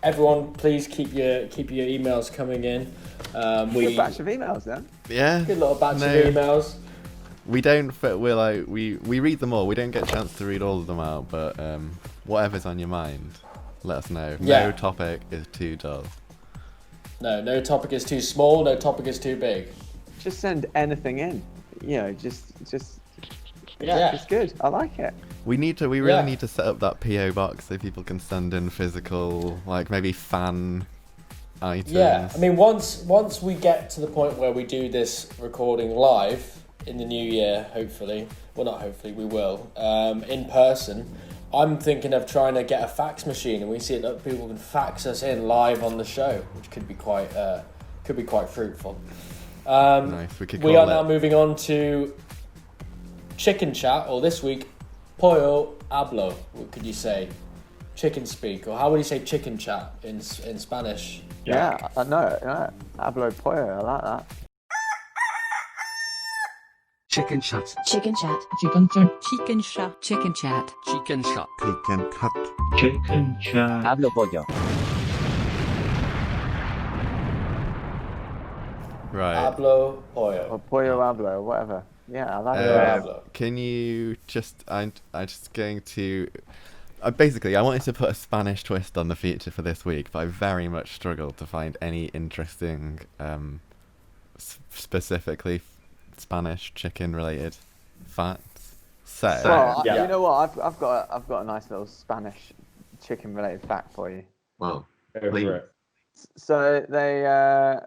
Everyone, please keep your emails coming in. Good batch of emails then. Yeah. Good little batch of emails. We don't fit. We're like we read them all. We don't get a chance to read all of them out, but whatever's on your mind, let us know. Yeah. No topic is too dull. No topic is too small. No topic is too big. Just send anything in. You know, just Yeah. it's good. I like it. We really need to set up that PO box so people can send in physical, like maybe fan items. Yeah, I mean, once we get to the point where we do this recording live in the new year, hopefully, well, not hopefully, we will, in person, I'm thinking of trying to get a fax machine, and we see that people can fax us in live on the show, which could be quite fruitful. Nice. We are now moving on to chicken chat, or this week, pollo hablo. What could you say? Chicken speak, or how would you say chicken chat in Spanish? Yeah, I know. Hablo pollo, I like that. Chicken chat. Chicken chat. Chicken chat. Chicken chat. Chicken chat. Chicken chat. Chicken cut. Chicken chat. Hablo pollo. Right. Hablo pollo. Or pollo hablo, whatever. Yeah, I like Hablo. Can you just? I'm just going to. Basically, I wanted to put a Spanish twist on the feature for this week, but I very much struggled to find any interesting, specifically Spanish chicken-related facts. So, Well, Yeah. you know what? I've got a nice little Spanish chicken-related fact for you. Well, Go please. for it. So they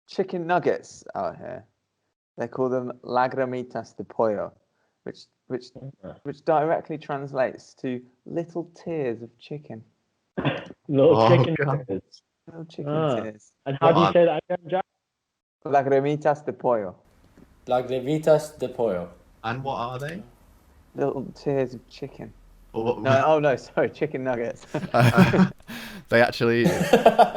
chicken nuggets out here. They call them lagrimitas de pollo, which directly translates to little tears of chicken. Little Oh, chicken God. nuggets. Little chicken Ah. tears. And how do you What? say that again, Jack? Lagrimitas de pollo. Lagrimitas de pollo. And what are they? Little tears of chicken. Or what, No, sorry, chicken nuggets. they actually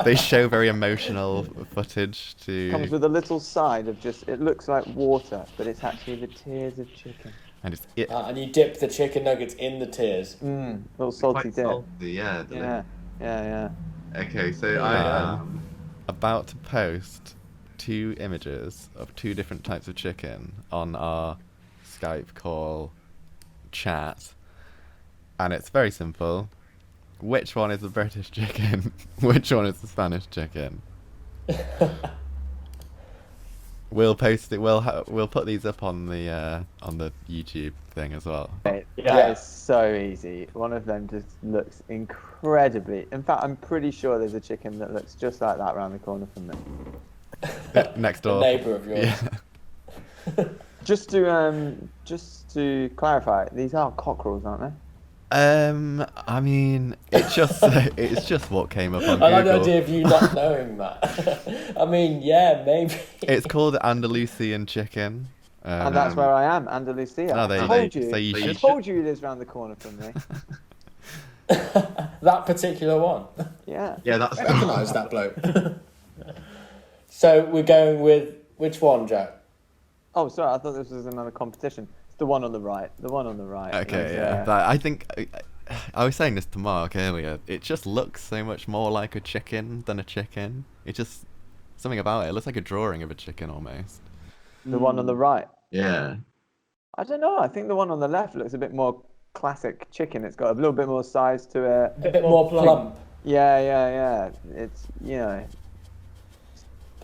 they show very emotional footage Comes to, with a little side of it looks like water, but it's actually the tears of chicken. and it's And you dip the chicken nuggets in the tears. Little salty quite dip. salty, yeah. Yeah. Okay, so I I am about to post 2 images of 2 different types of chicken on our Skype call chat, and it's very simple. Which one is the British chicken? Which one is the Spanish chicken? We'll post it. We'll put these up on the YouTube thing as well. Okay, Yeah. that is so easy. One of them just looks incredibly. In fact, I'm pretty sure there's a chicken that looks just like that around the corner from me. Next A door. neighbour of yours. Yeah. Just to clarify, these are cockerels, aren't they? I mean, it's just what came up on I like the Google. idea of you not knowing that. I mean, yeah, maybe. It's called Andalusian chicken. And that's where I am, Andalusia. No, they I told you. say you I should. told you he lives round the corner from me. That particular one. Yeah. Yeah, that's Recognise that bloke. So we're going with which one, Jack? Oh, sorry. I thought this was another competition. It's the one on the right. The one on the right. Okay, is, yeah. But I think I was saying this to Mark earlier. It just looks so much more like a chicken than a chicken. It just something about it. It looks like a drawing of a chicken almost. The one on the right. yeah. I don't know. I think the one on the left looks a bit more classic chicken. It's got a little bit more size to it. A bit more plump. Yeah. It's, you know.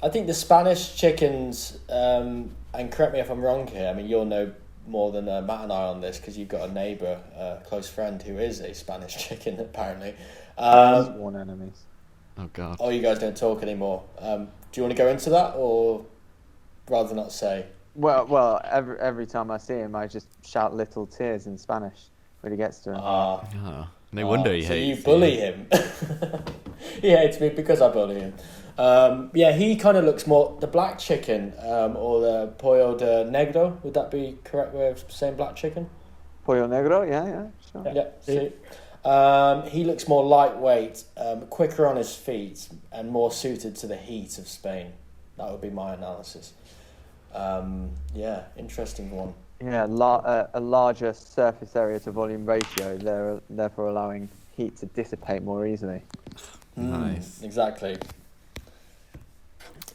I think the Spanish chickens, and correct me if I'm wrong here, I mean, you'll know more than Matt and I on this because you've got a neighbour, close friend who is a Spanish chicken, apparently. Sworn enemies. Oh, God. Oh, you guys don't talk anymore. Do you want to go into that or rather not say? Well, every time I see him, I just shout little tears in Spanish when he gets to him. Oh, no wonder he so hates you bully him. He hates me because I bully him. Yeah, he kind of looks more the black chicken or the pollo de negro. Would that be correct way of saying black chicken? Pollo negro, yeah, sure. Yeah. See? He looks more lightweight, quicker on his feet, and more suited to the heat of Spain. That would be my analysis. Yeah, interesting one. Yeah, a larger surface area to volume ratio, therefore allowing heat to dissipate more easily. Nice. Exactly.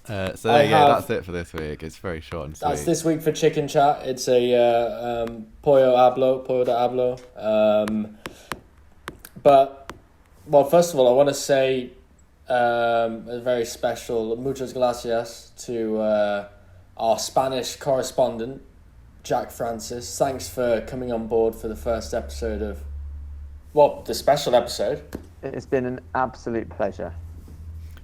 So there you go. That's it for this week. It's very short and sweet. That's this week for Chicken Chat. It's a pollo de hablo. But, well, first of all, I want to say a very special muchas gracias to our Spanish correspondent, Jack Francis. Thanks for coming on board for the first episode of, the special episode. It's been an absolute pleasure.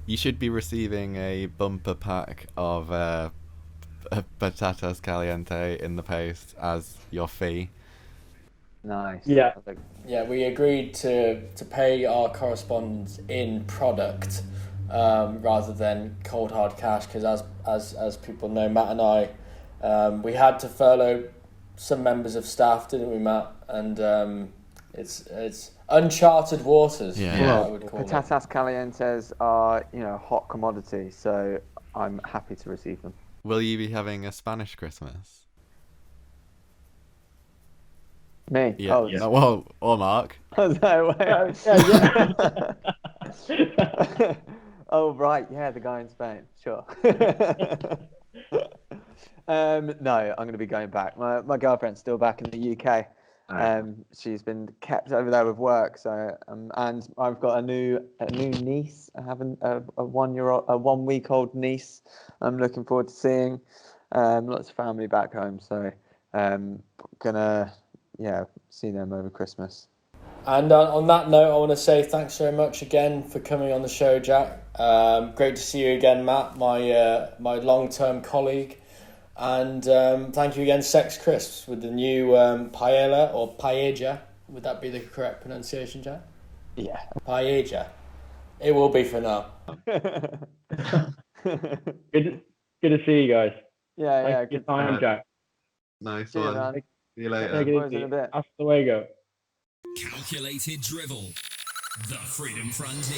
You should be receiving a bumper pack of Patatas Caliente in the post as your fee. Nice. Yeah. Yeah, we agreed to pay our correspondents in product rather than cold hard cash because as people know, Matt and I, we had to furlough some members of staff, didn't we, Matt? And it's uncharted waters. Yeah. I would call it. Patatas Calientes are, hot commodity, so I'm happy to receive them. Will you be having a Spanish Christmas? Me? Yeah. Oh, No, well, or Mark. no way. Yeah. Oh, right. Yeah, the guy in Spain. Sure. No, I'm going to be going back. My girlfriend's still back in the UK. She's been kept over there with work. So, and I've got a new niece. I have a 1 week old niece. I'm looking forward to seeing. Lots of family back home. So, gonna see them over Christmas. And on that note, I want to say thanks very much again for coming on the show, Jack. Great to see you again, Matt, my long-term colleague. And thank you again, Sex Crisps, with the new paella or paella. Would that be the correct pronunciation, Jack? Yeah. Paella. It will be for now. Good to see you guys. Yeah. Good time, Jack. Nice See you, one. man. See you later. Take it Boys, in easy. a bit. Hasta luego. Calculated Drivel. The Freedom Frontier.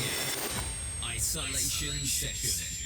Isolation Session.